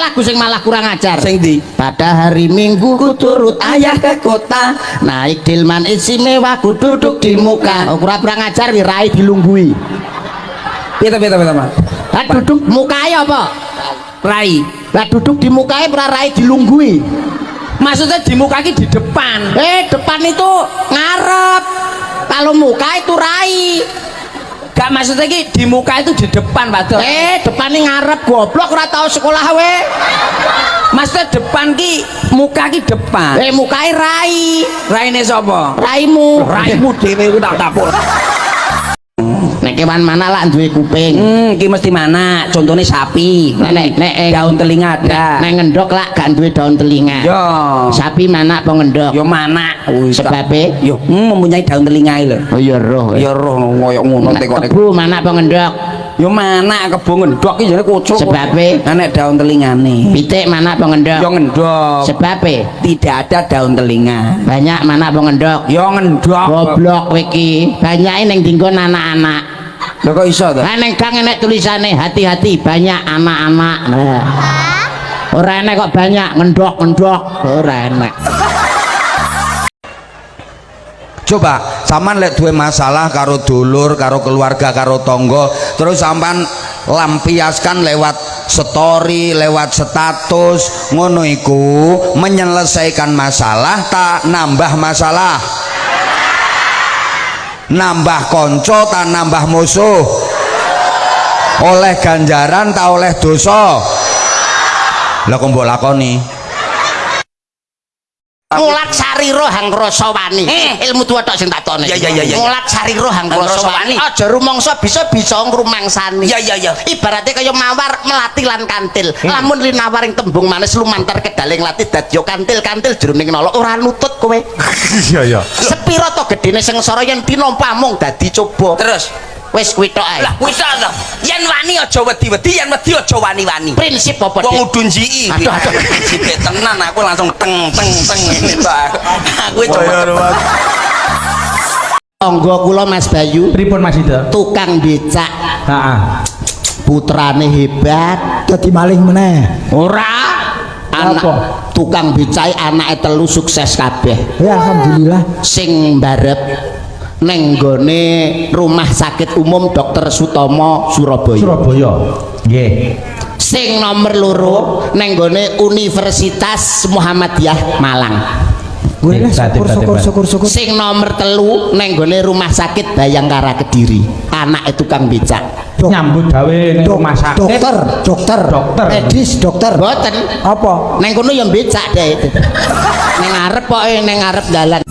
lagu sing malah kurang ajar. Sing ndi? Pada hari Minggu ku turut ayah ke kota, naik delman istimewa ku duduk di muka. Oh, kurang ajar wirai dilunggui. Pita Mas. Lah duduk mukae apa? Rai. Lah duduk di mukae ora rai dilunggui. Maksudnya di muka ki di depan. Depan itu ngarep. Kalau muka itu rai. Gak maksudnya ki di muka itu di depan, Pak. Depan ini ngarep goblok ora tau sekolah we. Maksudnya depan ki muka ki depan. Mukae rai. Raine sapa? Raimu. Raimu dhewe ku tak tapuk. Nek kewan mana lah duwe kuping. Ki mesti mana? Contohnya sapi. Nek daun telinga ada. Nek ngendok lah gak duwe daun telinga. Yo. Sapi mana apa ngendok? Yo mana? Sebabe yo mempunyai daun telinga lho. Oh ya roh. Ya roh koyo ngono tekone. Kebu mana apa ngendok? Yo mana kebo ngendok ki jane kucuk. Sebabe nek daun telingane. Pitik mana apa ngendok? Yo ngendok. Sebabe tidak ada daun telinga. Banyak mana apa ngendok? Yo ngendok. Goblok kowe iki. Banyake ning dinggon anak-anak. Lho kok iso to? Lah ning kang enek tulisane hati-hati banyak anak-anak. Nah. Ora enek kok banyak ngendok-ngendok. Ora enek. Coba sampean lek duwe masalah karo dulur, karo keluarga, karo tonggo, terus sampean lampiaskan lewat story, lewat status, ngono iku menyelesaikan masalah tak nambah masalah. Nambah konco tak nambah musuh. Oleh ganjaran tak oleh dosa. Lah kok mbok lakoni? Mulat sarira hang rasa wani. Ilmu tuwa tok sing tak tone. Ya. Mulat sarira hang rasa wani. Aja rumangsa bisa ngrumangsani. Ya. Ibaratnya kaya mawar melati lan kantil. Lamun linawaring tembung manis lumantar kedaling lati dadi kantil-kantil jroning nala ora nutut kowe. Iya. Sepira to gedene sengsara yen tinampa mung dadi coba. Terus wis kuwi tok ae. lah wis to. Yen wani aja wedi-wedi, yen wedi aja wani-wani. Prinsip apa Dik? Wong udun jiki. Aduh. Prinsip tenan aku langsung teng ngene to. Aku coba. Tangga kula Mas Bayu. Pripun Mas Ida? Tukang becak. Heeh. Putrane hebat. Dadi maling meneh. Ora. Anak Apa? tukang becake anake telu sukses kabeh. Ya alhamdulillah. Sing mbarep neng gone rumah sakit umum Dr. Sutomo Surabaya. Surabaya. Nggih. Sing nomor loro neng gone Universitas Muhammadiyah Malang. Wih, syukur. Sing nomor telu neng gone rumah sakit Bayangkara Kediri. Anake tukang becak. Nyambut gawe ning rumah sakit. Dokter. Medis dokter. Boten. Apa? Neng kono ya becak deh. Neng ngarep pokoke neng ngarep dalan.